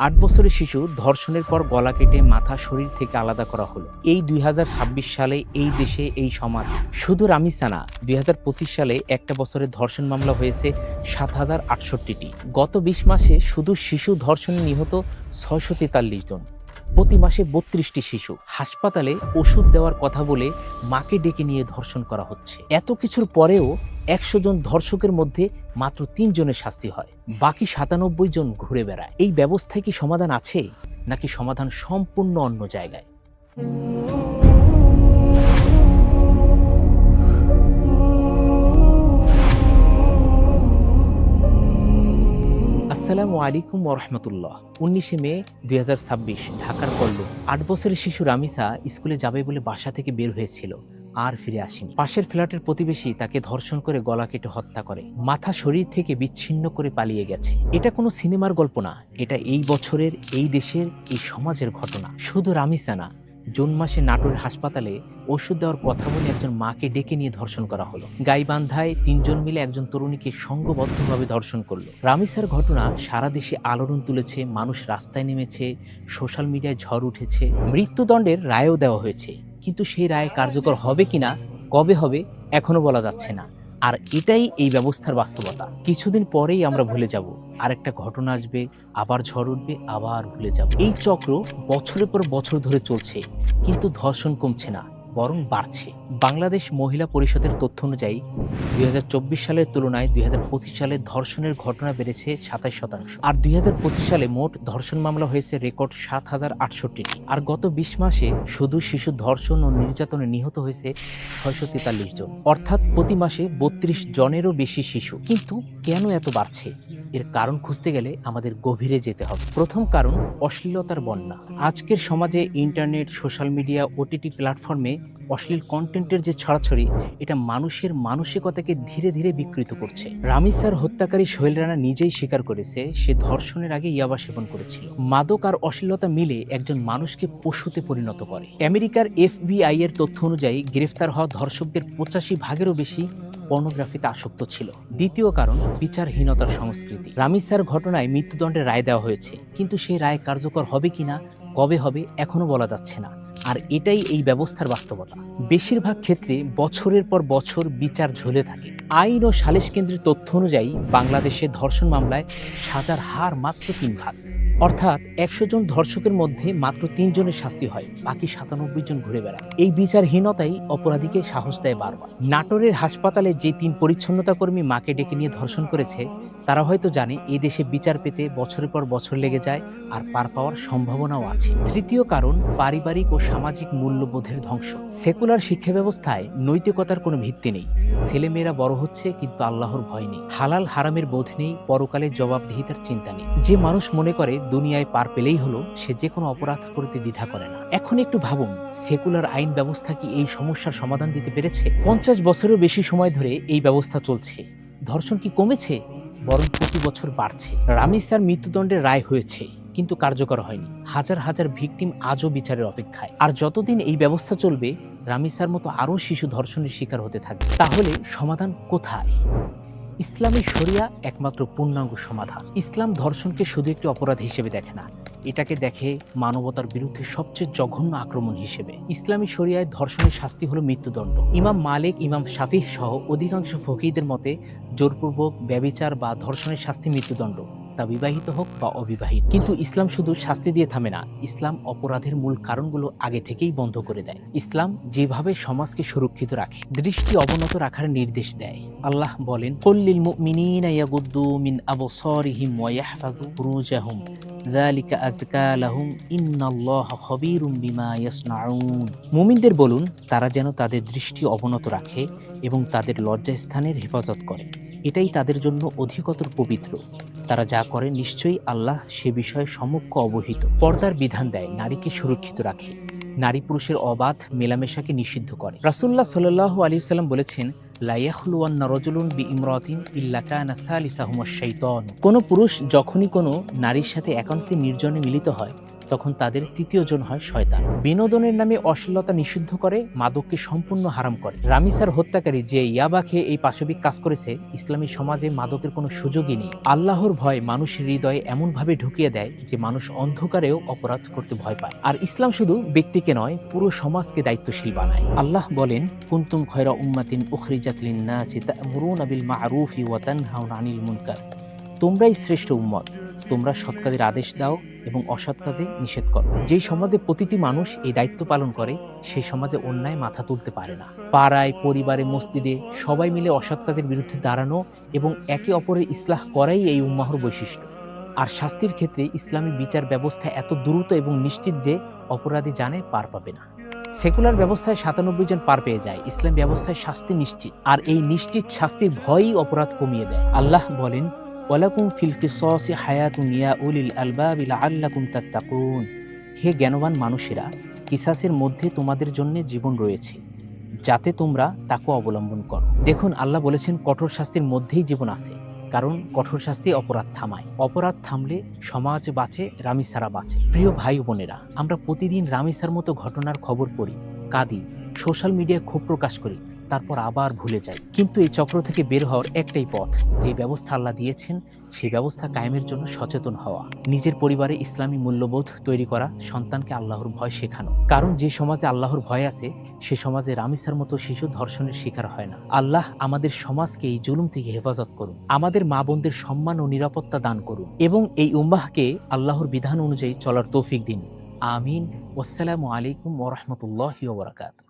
৮ বছরের শিশু ধর্ষণের পর গলা কেটে মাথা শরীর থেকে আলাদা করা হলো। এই ২০২৬ সালে এই দেশে এই সমাজে শুধু রামিসা না, ২০২৫ সালে একটা বছরে ধর্ষণ মামলা হয়েছে ৭,০৬৮টি। গত ২০ মাসে শুধু শিশু ধর্ষণে নিহত ৬৪৩ জন। প্রতি মাসে ৩২টি শিশু হাসপাতালে ওষুধ দেওয়ার কথা বলে মাকে ডেকে নিয়ে ধর্ষণ করা হচ্ছে। এত কিছুর পরেও ১০০ জন ধর্ষকের মধ্যে মাত্র ৩ জনের শাস্তি হয়, বাকি ৯৭ জন ঘুরে বেড়ায়। এই ব্যবস্থায় কি সমাধান আছে, নাকি সমাধান সম্পূর্ণ অন্য জায়গায়? আসসালামু আলাইকুম ওরহমতুল্লাহ। ১৯শে মে ২০২৬ ঢাকার পল্লব। ৮ বছরের শিশু রামিসা স্কুলে যাবে বলে বাসা থেকে বের হয়েছিল, আর ফিরে আসেনি। পাশের ফ্ল্যাটের প্রতিবেশী তাকে ধর্ষণ করে গলা কেটে হত্যা করে, মাথা শরীর থেকে বিচ্ছিন্ন করে পালিয়ে গেছে। এটা কোনো সিনেমার গল্প না, এটা এই বছরের, এই দেশের, এই সমাজের ঘটনা। শুধু রামিসা না, জুন মাসে নাটোরের হাসপাতালে ওষুধ দেওয়ার কথা বলে একজন মাকে ডেকে নিয়ে ধর্ষণ করা হলো। গাইবান্ধায় ৩ জন মিলে একজন তরুণীকে সংঘবদ্ধভাবে ধর্ষণ করলো। রামিসার ঘটনা সারা দেশে আলোড়ন তুলেছে, মানুষ রাস্তায় নেমেছে, সোশ্যাল মিডিয়ায় ঝড় উঠেছে। মৃত্যুদণ্ডের রায়ও দেওয়া হয়েছে, কিন্তু সেই রায় কার্যকর হবে কিনা, কবে হবে, এখনো বলা যাচ্ছে না। আর এটাই এই ব্যবস্থার বাস্তবতা। কিছুদিন পরেই আমরা ভুলে যাব, আরেকটা ঘটনা আসবে, আবার ঝড় উঠবে, আবার ভুলে যাব। এই চক্র বছরের পর বছর ধরে চলছে, কিন্তু ধর্ষণ কমছে না, বরং বাড়ছে। বাংলাদেশ মহিলা পরিষদের তথ্য অনুযায়ী ২০২৪ সালের তুলনায় ২০২৫ সালে ধর্ষণের ঘটনা বেড়েছে ২৭%। আর ২০২৫ সালে মোট ধর্ষণ মামলা হয়েছে রেকর্ড ৭,০৬৮টি। আর গত ২০ মাসে শুধু শিশু ধর্ষণ ও নির্যাতনে নিহত হয়েছে ৬৪৩ জন, অর্থাৎ প্রতি মাসে ৩২ জনেরও বেশি শিশু। কিন্তু কেন এত বাড়ছে? এর কারণ খুঁজতে গেলে আমাদের গভীরে যেতে হবে। প্রথম কারণ, অশ্লীলতার বন্যা। আজকের সমাজে ইন্টারনেট, সোশ্যাল মিডিয়া, ওটিটি প্ল্যাটফর্মে অশ্লীল কন্টেন্টের যে ছড়াছড়ি, এটা মানুষের মানসিকতাকে ধীরে ধীরে বিকৃত করছে। রামিসার হত্যাকারী সোহেল রানা নিজেই স্বীকার করেছে সে ধর্ষণের আগে ইয়াবা সেবন করেছিল। মাদক আর অশ্লীলতা মিলে একজন মানুষকে পশুতে পরিণত করে। আমেরিকার FBI এর তথ্য অনুযায়ী গ্রেফতার হওয়া ধর্ষকদের ৮৫%-এরও বেশি পর্নোগ্রাফিতে আসক্ত ছিল। দ্বিতীয় কারণ, বিচারহীনতার সংস্কৃতি। রামিসার ঘটনায় মৃত্যুদণ্ডের রায় দেওয়া হয়েছে, কিন্তু সেই রায় কার্যকর হবে কিনা, কবে হবে, এখনো বলা যাচ্ছে না। আর এটাই এই ব্যবস্থার বাস্তবতা। বেশিরভাগ ক্ষেত্রে বছরের পর বছর বিচার ঝুলে থাকে। আইন ও সালিশ কেন্দ্রের তথ্য অনুযায়ী বাংলাদেশে ধর্ষণ মামলায় সাজার হার মাত্র ৩ ভাগ। অর্থাৎ ১০০ জন ধর্ষকের মধ্যে মাত্র ৩ জনের শাস্তি হয়, বাকি ৯৭ জন ঘুরে বেড়ায়। এই বিচারহীনতাই অপরাধীকে সাহস দেয় বারবার। নাটোরের হাসপাতালে যে ৩ পরিচ্ছন্নতা কর্মী মাকে ডেকে নিয়ে ধর্ষণ করেছে, তারা হয়তো জানে এই দেশে বিচার পেতে বছরের পর বছর লেগে যায়, আর পার পাওয়ার সম্ভাবনাও আছে। তৃতীয় কারণ, পারিবারিক ও সামাজিক মূল্যবোধের ধ্বংস। সেকুলার শিক্ষা ব্যবস্থায় নৈতিকতার কোনো ভিত্তি নেই। ছেলেমেয়েরা বড় হচ্ছে, কিন্তু আল্লাহর ভয় নেই, হালাল হারামের বোধ নেই, পরকালে জবাবদিহিতার চিন্তা নেই। যে মানুষ মনে করে দুনিয়ায় পার পেলেই হলো, সে যে কোনো অপরাধ করতে দ্বিধা করে না। এখন একটু ভাবুন, সেকুলার আইন ব্যবস্থা কি এই সমস্যার সমাধান দিতে পেরেছে? ৫০ বছরেরও বেশি সময় ধরে এই ব্যবস্থা চলছে। ধর্ষণ কি কমেছে? বরং প্রতি বছর বাড়ছে। রামিসার মৃত্যুদণ্ডের রায় হয়েছে, কিন্তু কার্যকর হয়নি। হাজার হাজার ভিকটিম আজও বিচারের অপেক্ষায়। আর যতদিন এই ব্যবস্থা চলবে, রামিসার মতো আরও শিশু ধর্ষণের শিকার হতে থাকবে। তাহলে সমাধান কোথায়? ইসলামী শরিয়া একমাত্র পূর্ণাঙ্গ সমাধান। ইসলাম ধর্ষণকে শুধু একটি অপরাধ হিসেবে দেখে না, এটাকে দেখে মানবতার বিরুদ্ধে সবচেয়ে জঘন্য আক্রমণ হিসেবে। ইসলামী শরিয়ায় ধর্ষণের শাস্তি হলো মৃত্যুদণ্ড। ইমাম মালিক, ইমাম শাফিঈ সহ অধিকাংশ ফকিহদের মতে জোরপূর্বক ব্যভিচার বা ধর্ষণের শাস্তি মৃত্যুদণ্ড, তা বিবাহিত হোক বা অবিবাহিত। কিন্তু ইসলাম শুধু শাস্তি দিয়ে থামে না, ইসলাম অপরাধের মূল কারণগুলো আগে থেকেই বন্ধ করে দেয়। ইসলাম যেভাবে সমাজকে সুরক্ষিত রাখে, দৃষ্টি অবনত রাখার নির্দেশ দেয়। আল্লাহ বলেন, কুল্লিল মুমিনিনা ইয়াগুদ্দু মিন আবসারিহিম ওয়া ইয়াহফাযু ফুরুজাহুম যালিকা আযকা লাহুম ইন্নাল্লাহা খাবীরুম বিমা ইয়াসনাউন। মুমিনদের বলুন, তারা যেন তাদের দৃষ্টি অবনত রাখে এবং তাদের লজ্জাস্থানের হেফাজত করে, এটাই তাদের জন্য অধিকতর পবিত্র। তারা যা করে নিশ্চয়ই আল্লাহ সে বিষয়ে সম্যক অবহিত। পর্দার বিধান দেয়, নারীকে সুরক্ষিত রাখে, নারী পুরুষের অবাধ মেলামেশাকে নিষিদ্ধ করে। রাসূলুল্লাহ সাল্লাল্লাহু আলাইহি সাল্লাম বলেছেন, লা ইয়াখলুওয়ান্না রাজুলুন বিইমরাতিন ইল্লা কানা সালিসাহুমুশ শাইতান। কোনো পুরুষ যখনই কোনো নারীর সাথে একান্তে নির্জনে মিলিত হয়, তখন তাদের তৃতীয় জন হয় শয়তান। বিনোদনের নামে অশ্লীলতা নিষিদ্ধ করে, মাদককে সম্পূর্ণ হারাম করে। রামিসার হত্যাকারী যে ইয়াবা খেয়ে এই পাশবিক কাজ করেছে, ইসলামী সমাজে মাদকের কোনো সুযোগই নেই। আল্লাহর ভয় মানুষের হৃদয়ে এমনভাবে ঢুকিয়ে দেয় যে মানুষ অন্ধকারেও অপরাধ করতে ভয় পায়। আর ইসলাম শুধু ব্যক্তিকে নয়, পুরো সমাজকে দায়িত্বশীল বানায়। আল্লাহ বলেন, কুনতুম খয়রা উম্মাতিন উখরিজাত লিন-নাসি তা'মুরুনা বিল মা'রুফি ওয়া তানহাউনা আনিল মুনকার। তোমরাই শ্রেষ্ঠ উম্মত, তোমরা সৎ কাজের আদেশ দাও এবং অসৎ কাজে নিষেধ করো। যেই সমাজে প্রতিটি মানুষ এই দায়িত্ব পালন করে, সেই সমাজে অন্যায় মাথা তুলতে পারে না। পাড়ায়, পরিবারে, মসজিদে সবাই মিলে অসৎ কাজের বিরুদ্ধে দাঁড়ানো এবং একে অপরের ইসলাহ করাই এই উম্মাহর বৈশিষ্ট্য। আর শাস্তির ক্ষেত্রে ইসলামী বিচার ব্যবস্থা এত দ্রুত এবং নিশ্চিত যে অপরাধী জানে পার পাবে না। সেকুলার ব্যবস্থায় ৯৭ জন পার পেয়ে যায়, ইসলাম ব্যবস্থায় শাস্তি নিশ্চিত। আর এই নিশ্চিত শাস্তির ভয়ই অপরাধ কমিয়ে দেয়। আল্লাহ বলেন, ওয়ালাকুম ফিল কিসাসি হায়াতুন ইয়া উলিল আলবাবি লাআল্লাকুম তাত্তাকুন। হে জ্ঞানবান মানুষেরা, কিসাসের মধ্যে তোমাদের জন্য জীবন রয়েছে, যাতে তোমরা তাকওয়া অবলম্বন করো। দেখুন, আল্লাহ বলেছেন কঠোর শাস্তির মধ্যেই জীবন আছে, কারণ কঠোর শাস্তি অপরাধ থামায়। অপরাধ থামলে সমাজ বাঁচে, রামিসারা বাঁচে। প্রিয় ভাই বোনেরা, আমরা প্রতিদিন রামিসার মতো ঘটনার খবর পড়ি, কাঁদি, সোশ্যাল মিডিয়ায় ক্ষোভ প্রকাশ করি, তারপর আবার ভুলে যাই। কিন্তু এই চক্র থেকে বের হওয়ার একটাই পথ, যে ব্যবস্থা আল্লাহ দিয়েছেন সেই ব্যবস্থা কায়েমের জন্য সচেতন হওয়া, নিজের পরিবারে ইসলামী মূল্যবোধ তৈরি করা, সন্তানকে আল্লাহর ভয় শেখানো। কারণ যে সমাজে আল্লাহর ভয় আছে, সে সমাজে রামিসার মতো শিশু ধর্ষণের শিকার হয় না। আল্লাহ আমাদের সমাজকে এই জুলুম থেকে হেফাজত করুন, আমাদের মা বোনদের সম্মান ও নিরাপত্তা দান করুন এবং এই উম্মাহকে আল্লাহর বিধান অনুযায়ী চলার তৌফিক দিন। আমিন। ওয়াসসালামু আলাইকুম ওয়া রাহমাতুল্লাহি ওয়া বারাকাতুহু।